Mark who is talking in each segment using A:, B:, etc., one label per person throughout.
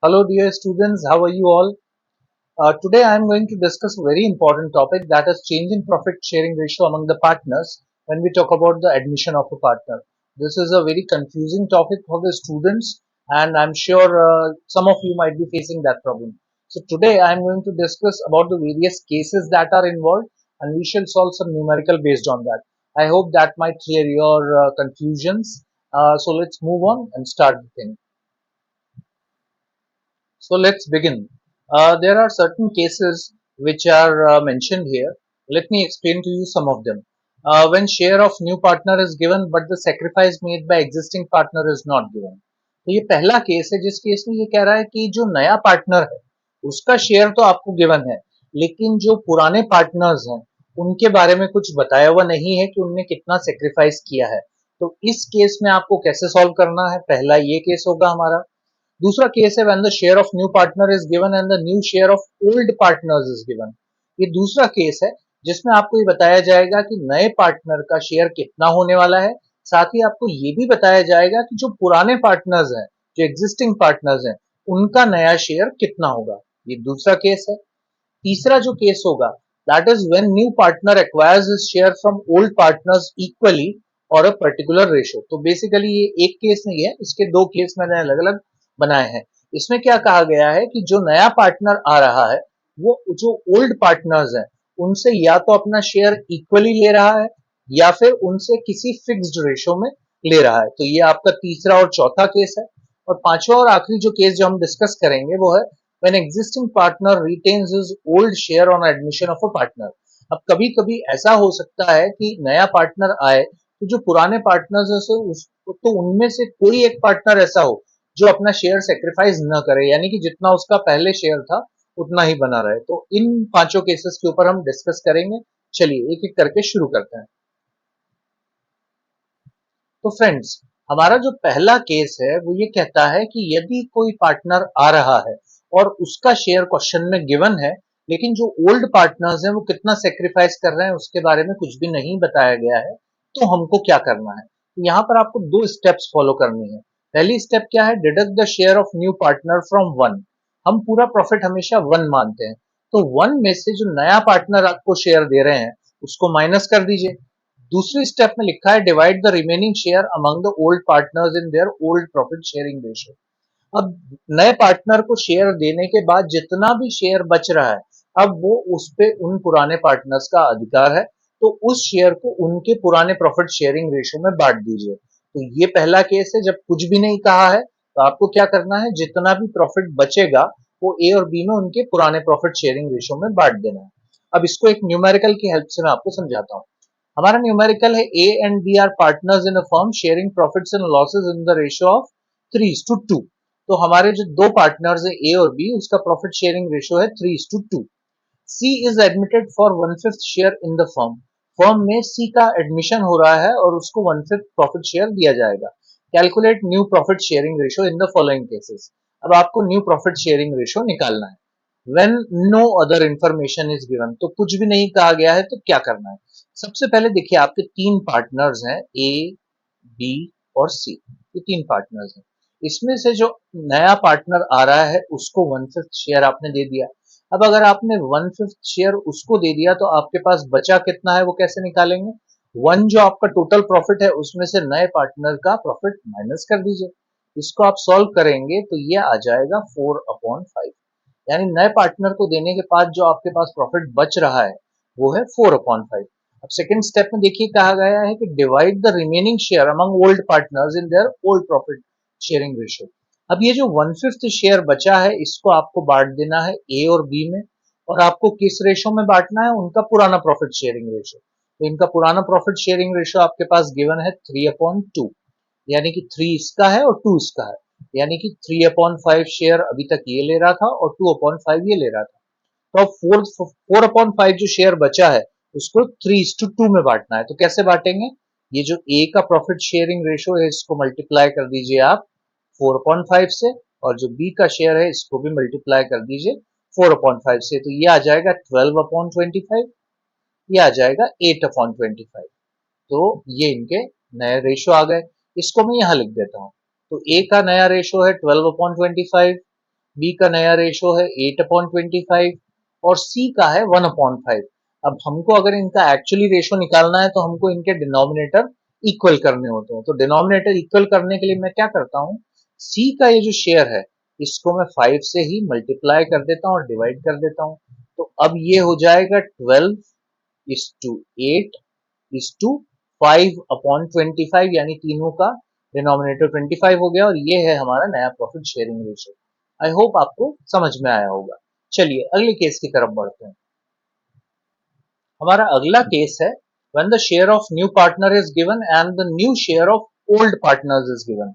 A: Hello, dear students. How are you all? Today, I am going to discuss a very important topic, that is change in profit sharing ratio among the partners when we talk about the admission of a partner. This is a very confusing topic for the students, and I'm sure some of you might be facing that problem. So today, I am going to discuss about the various cases that are involved, and we shall solve some numerical based on that. I hope that might clear your confusions. So let's move on and start the thing. So let's begin. There are certain cases which are mentioned here. Let me explain to you some of them. When share of new partner is given but the sacrifice made by existing partner is not given. तो ये पहला case है जिस case में ये कह रहा है कि जो नया पार्टनर है उसका शेयर तो आपको गिवन है, लेकिन जो पुराने पार्टनर्स हैं उनके बारे में कुछ बताया हुआ नहीं है कि उनने कितना सेक्रीफाइस किया है। तो इस केस में आपको कैसे सॉल्व करना है, पहला ये केस होगा हमारा। दूसरा केस है when the share of new partner is given and the new share of old partners is given. ये दूसरा केस है जिसमें आपको ये बताया जाएगा कि नए पार्टनर का शेयर कितना होने वाला है, साथ ही आपको ये भी बताया जाएगा कि जो पुराने पार्टनर्स हैं, जो एग्जिस्टिंग पार्टनर्स हैं, उनका नया शेयर कितना होगा। ये दूसरा केस है। तीसरा जो केस होगा that is when new partner acquires his share from old partners equally और अ पर्टिकुलर रेशियो। तो बेसिकली ये एक केस नहीं है, इसके दो केस मैंने अलग अलग बनाए हैं। इसमें क्या कहा गया है कि जो नया पार्टनर आ रहा है वो जो ओल्ड पार्टनर्स हैं उनसे या तो अपना शेयर इक्वली ले रहा है या फिर उनसे किसी फिक्स्ड रेशो में ले रहा है। तो ये आपका तीसरा और चौथा केस है। और पांचवा और आखिरी जो केस जो हम डिस्कस करेंगे वो है when existing partner retains his old share on admission of a partner। अब कभी कभी ऐसा हो सकता है कि नया पार्टनर आए तो जो पुराने पार्टनर्स है तो उनमें से कोई एक पार्टनर ऐसा हो जो अपना शेयर सेक्रीफाइस न करे, यानी कि जितना उसका पहले शेयर था उतना ही बना रहे। तो इन पांचों केसेस के ऊपर हम डिस्कस करेंगे। चलिए एक एक करके शुरू करते हैं। तो फ्रेंड्स, हमारा जो पहला केस है वो ये कहता है कि यदि कोई पार्टनर आ रहा है और उसका शेयर क्वेश्चन में गिवन है, लेकिन जो ओल्ड पार्टनर्स हैं वो कितना सेक्रीफाइस कर रहे हैं उसके बारे में कुछ भी नहीं बताया गया है, तो हमको क्या करना है। तो यहाँ पर आपको दो स्टेप्स फॉलो करनी है। पहली स्टेप क्या है, deduct the share of new partner from one. हम पूरा प्रॉफिट हमेशा वन मानते हैं, तो वन में से जो नया पार्टनर आपको शेयर दे रहे हैं उसको माइनस कर दीजिए। दूसरी स्टेप में लिखा है divide the remaining share among the old partners in their old profit sharing ratio. अब नए पार्टनर को शेयर देने के बाद जितना भी शेयर बच रहा है अब वो उस पे उन पुराने पार्टनर्स का अधिकार है, तो उस शेयर को उनके पुराने प्रॉफिट शेयरिंग रेशियो में बांट दीजिए। तो ये पहला केस है जब कुछ भी नहीं कहा है, तो आपको क्या करना है, जितना भी प्रॉफिट बचेगा वो ए और बी में उनके पुराने प्रॉफिट शेयरिंग रेशियो में बांट देना है। अब इसको एक न्यूमेरिकल की हेल्प से मैं आपको समझाता हूँ। हमारा न्यूमेरिकल है A and B are partners in a firm sharing profits and losses in the ratio of 3:2। तो हमारे जो दो पार्टनर्स है ए और बी, उसका प्रॉफिट शेयरिंग रेशियो है 3:2। C is admitted for 1/5 share in the firm. Firm में सी का एडमिशन हो रहा है और उसको 1/5 प्रॉफिट शेयर दिया जाएगा। Calculate new profit sharing ratio in the following cases. अब आपको न्यू प्रॉफिट शेयरिंग रेशियो निकालना है। When no other information is given, तो कुछ भी नहीं कहा गया है तो क्या करना है। सबसे पहले देखिए आपके तीन पार्टनर्स हैं ए, बी और सी। ये तीन पार्टनर्स हैं। इसमें से जो नया पार्टनर आ रहा है उसको 1/5 शेयर आपने दे दिया। अब अगर आपने 1/5 शेयर उसको दे दिया तो आपके पास बचा कितना है वो कैसे निकालेंगे। वन जो आपका टोटल प्रॉफिट है उसमें से नए पार्टनर का प्रॉफिट माइनस कर दीजिए। इसको आप सॉल्व करेंगे तो ये आ जाएगा 4/5। यानी नए पार्टनर को देने के बाद जो आपके पास प्रॉफिट बच रहा है वो है 4/5। अब सेकंड स्टेप में देखिए कहा गया है कि divide the remaining share among old partners in their old profit sharing ratio. अब ये जो 1/5 शेयर बचा है इसको आपको बांट देना है ए और बी में, और आपको किस रेशो में बांटना है, उनका पुराना प्रॉफिट शेयरिंग रेशो। तो इनका पुराना प्रॉफिट शेयरिंग रेशो आपके पास गिवन है 3/2, यानी कि 3 इसका है और 2 इसका है। यानी कि 3/5 शेयर अभी तक ये ले रहा था और 2/5 ये ले रहा था। तो अब 4/5 जो शेयर बचा है उसको 3:2 में बांटना है। तो कैसे बांटेंगे, ये जो ए का प्रॉफिट शेयरिंग रेशो है इसको मल्टीप्लाई कर दीजिए आप 4/5 से, और जो बी का शेयर है इसको भी मल्टीप्लाई कर दीजिए 4/5 से। तो ये आ जाएगा 12/25, ये आ जाएगा 8/25। तो ये इनके नए रेशो आ गए। इसको मैं यहां लिख देता हूं। तो ए का नया रेशो है 12/25 बी का नया रेशो है 8/25 और सी का है 1/5। अब हमको अगर इनका एक्चुअली रेशो निकालना है तो हमको इनके डिनोमिनेटर इक्वल करने होते हैं। तो डिनोमिनेटर इक्वल करने के लिए मैं क्या करता हूँ, सी का ये जो शेयर है इसको मैं 5 से ही मल्टीप्लाई कर देता हूँ और डिवाइड कर देता हूँ। तो अब ये हो जाएगा 12:8 इज टू 5/25, यानी तीनों का डिनोमिनेटर 25 हो गया और ये है हमारा नया profit sharing ratio. I hope आपको समझ में आया होगा। चलिए अगले केस की तरफ बढ़ते हैं। हमारा अगला केस है when the share of new partner is given and the new share of old partners is given.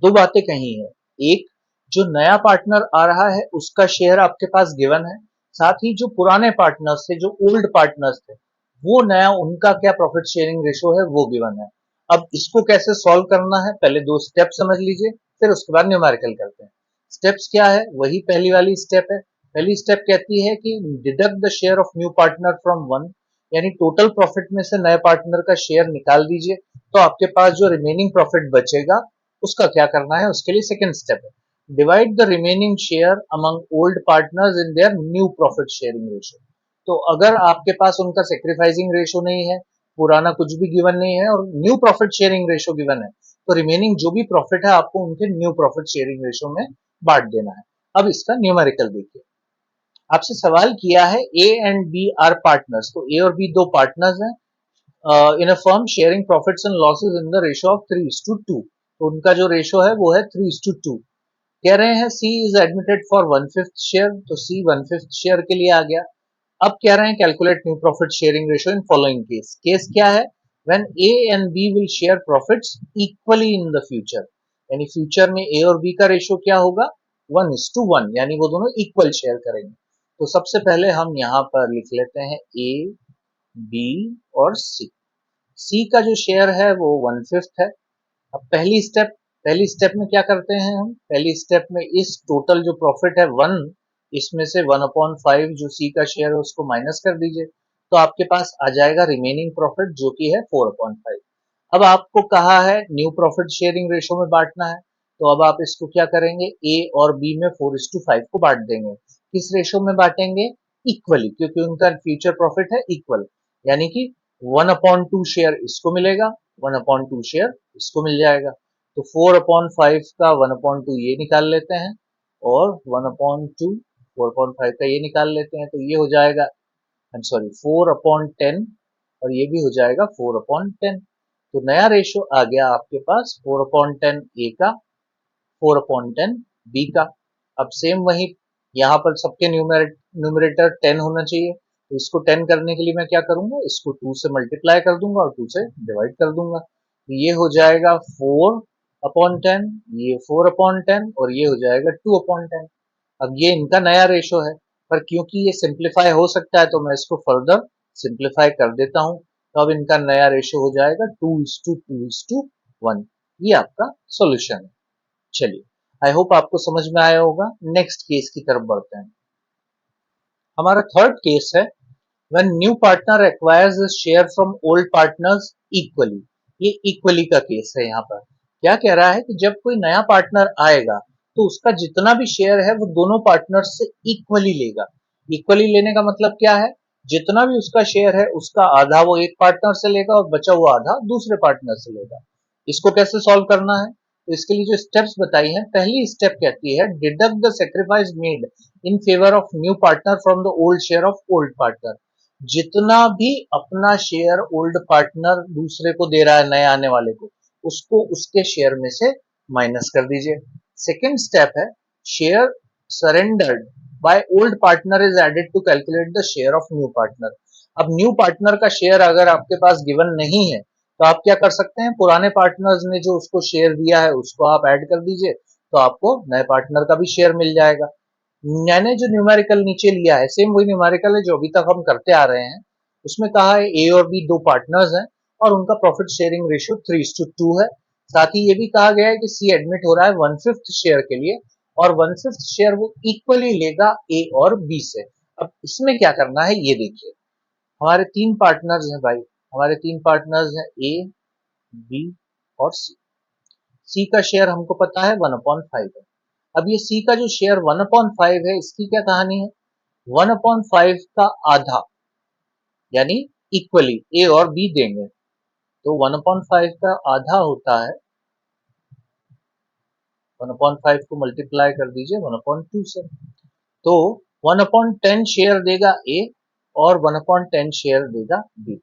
A: दो बातें कही है, एक जो नया पार्टनर आ रहा है उसका शेयर आपके पास गिवन है, साथ ही जो पुराने पार्टनर्स थे, जो ओल्ड पार्टनर्स थे, वो नया उनका क्या प्रॉफिट शेयरिंग रेशो है वो गिवन है। अब इसको कैसे सॉल्व करना है, पहले दो स्टेप समझ लीजिए, फिर उसके बाद न्यूमेरिकल करते हैं। स्टेप्स क्या है, वही पहली वाली स्टेप है। पहली स्टेप कहती है कि deduct the share of new partner from one, यानी टोटल प्रॉफिट में से नए पार्टनर का शेयर निकाल दीजिए, तो आपके पास जो रिमेनिंग प्रॉफिट बचेगा उसका क्या करना है, उसके लिए सेकंड स्टेप है divide the remaining share among old partners in their new profit sharing ratio. तो अगर आपके पास उनका सेक्रीफाइसिंग रेशो नहीं है, पुराना कुछ भी गिवन नहीं है और new profit sharing ratio given है, तो रिमेनिंग जो भी प्रॉफिट है आपको उनके न्यू प्रॉफिट शेयरिंग रेशो में बांट देना है। अब इसका न्यूमेरिकल देखिए, आपसे सवाल किया है A and B are partners, तो ए और बी दो पार्टनर्स हैं in a firm sharing profits and losses in the ratio of 3:2। तो उनका जो रेशो है वो है 3:2। कह रहे हैं सी इज एडमिटेड फॉर 1/5 शेयर, तो सी 1/5 शेयर के लिए आ गया। अब कह रहे हैं calculate new profit sharing ratio in following case. Case क्या है, when A and B will share profits equally in the future, यानी फ्यूचर में ए और बी का रेशो क्या होगा, 1:1, यानी वो दोनों इक्वल शेयर करेंगे। तो सबसे पहले हम यहाँ पर लिख लेते हैं ए बी और सी। सी का जो शेयर है वो 1/5 है। अब पहली स्टेप में क्या करते हैं हम, पहली स्टेप में इस टोटल जो प्रॉफिट है 1, इसमें से 1/5 जो सी का शेयर है उसको माइनस कर दीजिए, तो आपके पास आ जाएगा रिमेनिंग प्रॉफिट जो कि है 4/5। अब आपको कहा है न्यू प्रॉफिट शेयरिंग रेशो में बांटना है, तो अब आप इसको क्या करेंगे, ए और बी में 4:5 को बांट देंगे। किस रेशो में बांटेंगे, इक्वली, क्योंकि उनका फ्यूचर प्रॉफिट है इक्वल, यानी कि 1/2 शेयर इसको मिलेगा, 1/2 शेयर इसको मिल जाएगा। तो 4/5 का 1/2 ये निकाल लेते हैं और 1/2 4/5 का ये निकाल लेते हैं, तो ये हो जाएगा, आई एम सॉरी, 4/10 और ये भी हो जाएगा 4/10। तो नया रेशो आ गया आपके पास 4/10 ए का, 4/10 बी का। अब सेम वही यहाँ पर सबके न्यूमरेटर 10 होना चाहिए, तो इसको 10 करने के लिए मैं क्या करूंगा, इसको 2 से मल्टीप्लाई कर दूंगा और 2 से डिवाइड कर दूंगा, तो ये हो जाएगा 4/10, ये 4/10 और ये हो जाएगा 2/10। अब ये इनका नया रेशो है, पर क्योंकि ये सिंप्लीफाई हो सकता है तो मैं इसको फर्दर सिंप्लीफाई कर देता हूं, तो अब इनका नया रेशो हो जाएगा 2:2:1। ये आपका सॉल्यूशन है। चलिए आई होप आपको समझ में आया होगा। नेक्स्ट केस की तरफ बढ़ते हैं। हमारा थर्ड केस है when new partner acquires share from old partners equally. ये इक्वली का केस है। यहाँ पर क्या कह रहा है कि जब कोई नया पार्टनर आएगा तो उसका जितना भी शेयर है वो दोनों पार्टनर से इक्वली लेगा। इक्वली लेने का मतलब क्या है, जितना भी उसका शेयर है उसका आधा वो एक पार्टनर से लेगा और बचा हुआ आधा दूसरे पार्टनर से लेगा। इसको कैसे सॉल्व करना है, तो इसके लिए जो स्टेप्स बताई हैं, पहली स्टेप कहती है deduct the sacrifice made in favour of new partner from the old share of old partner. जितना भी अपना शेयर ओल्ड पार्टनर दूसरे को दे रहा है, नए आने वाले को, उसको उसके शेयर में से माइनस कर दीजिए। सेकेंड स्टेप है share surrendered by old partner is added to calculate the share of new partner. अब न्यू पार्टनर का शेयर अगर आपके पास गिवन नहीं है तो आप क्या कर सकते हैं, पुराने पार्टनर्स ने जो उसको शेयर दिया है उसको आप ऐड कर दीजिए, तो आपको नए पार्टनर का भी शेयर मिल जाएगा। मैंने जो न्यूमेरिकल नीचे लिया है सेम वही न्यूमेरिकल है जो अभी तक हम करते आ रहे हैं। उसमें कहा है ए और बी दो पार्टनर्स हैं और उनका प्रॉफिट शेयरिंग रेशियो 3:2 है। साथ ही ये भी कहा गया है कि सी एडमिट हो रहा है 1/5 शेयर के लिए और 1/5 शेयर वो इक्वली लेगा ए और बी से। अब इसमें क्या करना है ये देखिए, हमारे तीन पार्टनर्स हैं भाई, हमारे तीन पार्टनर्स हैं ए बी और सी। सी का शेयर हमको पता है 1/5 है। अब ये सी का जो शेयर 1/5 है, इसकी क्या कहानी है? 1/5 का आधा, यानी इक्वली ए और बी देंगे, तो 1/5 का आधा होता है 1/5 को मल्टीप्लाई कर दीजिए 1/2 से, तो 1/10 शेयर देगा ए और 1/10 शेयर देगा बी।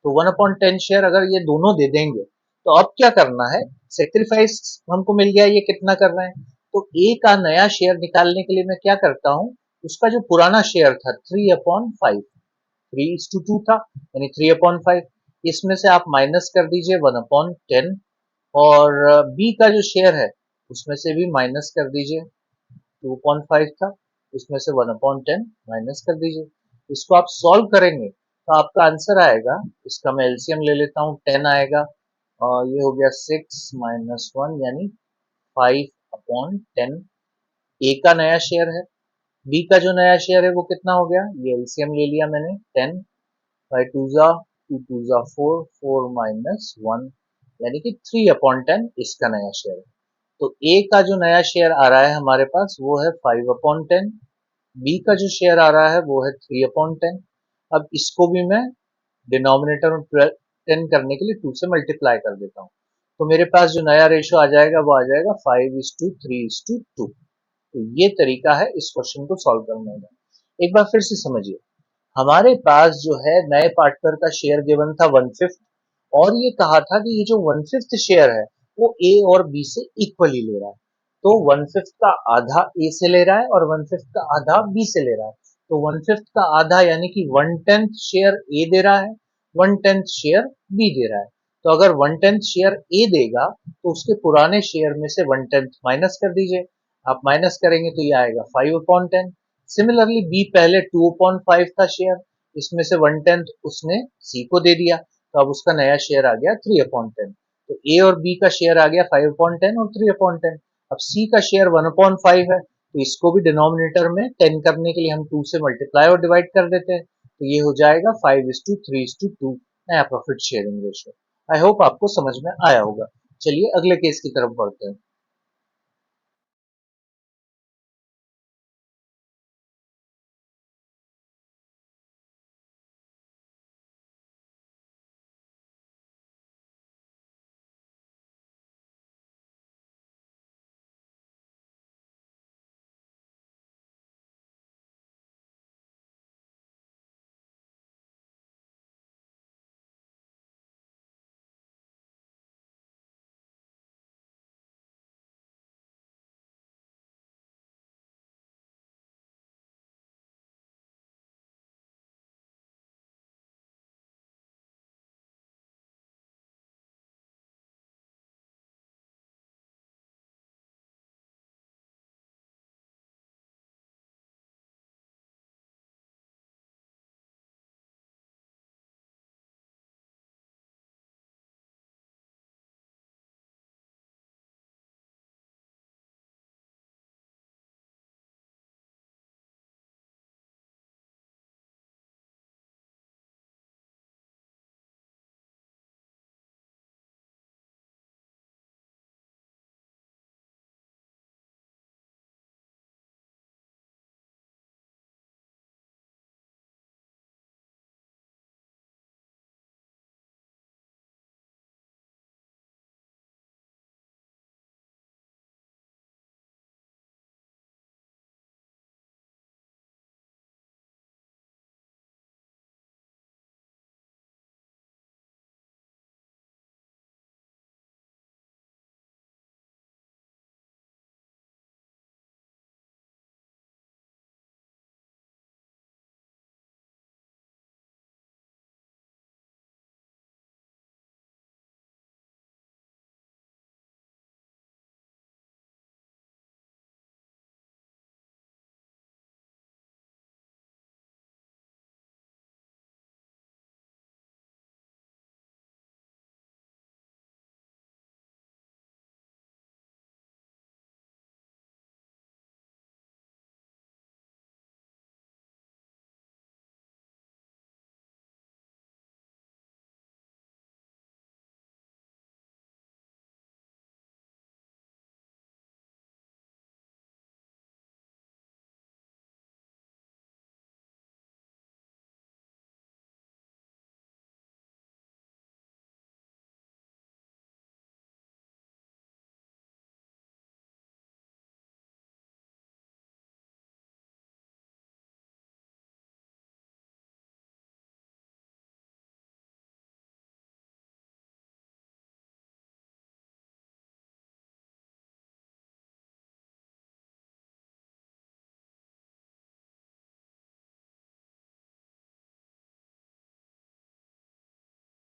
A: तो 1/10 शेयर अगर ये दोनों दे देंगे, तो अब क्या करना है? सेक्रीफाइस हमको मिल गया, ये कितना कर रहे हैं, तो ए का नया शेयर निकालने के लिए मैं क्या करता हूं, उसका जो पुराना शेयर था 3/5, 3:2 था, यानी 3/5, इसमें से आप माइनस कर दीजिए 1/10, और बी का जो शेयर है उसमें से भी माइनस कर दीजिए, 2.5 था, इसमें से 1/10 माइनस कर दीजिए। इसको आप सॉल्व करेंगे तो आपका आंसर आएगा, इसका मैं एलसीएम ले लेता हूँ, 10 आएगा, और ये हो गया 6 माइनस 1 यानी 5/10। ए का नया शेयर है, बी का जो नया शेयर है वो कितना हो गया, ये एलसीएम ले लिया मैंने, 10, 5 टू जा 2 टू जा 4, 4 माइनस 1 यानी कि 3/10 इसका नया शेयर है। तो ए का जो नया शेयर आ रहा है हमारे पास वो है 5/10, बी का जो शेयर आ रहा है वो है 3/10। अब इसको भी मैं डिनोमिनेटर में 10 करने के लिए 2 से मल्टीप्लाई कर देता हूँ, तो मेरे पास जो नया रेशो आ जाएगा वो आ जाएगा 5:3:2। तो ये तरीका है इस क्वेश्चन को सॉल्व करने का। एक बार फिर से समझिए, हमारे पास जो है नए पार्टनर का शेयर गिवन था 1/5, और ये कहा था कि ये जो 1/5 शेयर है वो ए और बी से इक्वली ले रहा है, तो 1/5 का आधा ए से ले रहा है और 1/5 का आधा बी से ले रहा है, तो 1/5 का आधा यानी कि 1/10 शेयर ए दे रहा है, 1/10 शेयर बी दे रहा है। तो अगर 1/10 शेयर ए देगा तो उसके पुराने शेयर में से 1/10 माइनस कर दीजिए, आप माइनस करेंगे तो ये आएगा 5/10। सिमिलरली बी पहले 2/5 था शेयर, इसमें से 1/10 उसने सी को दे दिया, तो अब उसका नया शेयर आ गया 3/10। तो ए और बी का शेयर आ गया 5/10 और 3/10। अब सी का शेयर 1/5 है, तो इसको भी डिनोमिनेटर में 10 करने के लिए हम 2 से मल्टीप्लाई और डिवाइड कर देते हैं, तो ये हो जाएगा 5:3:2 नया profit sharing ratio. I hope आपको समझ में आया होगा। चलिए अगले केस की तरफ बढ़ते हैं।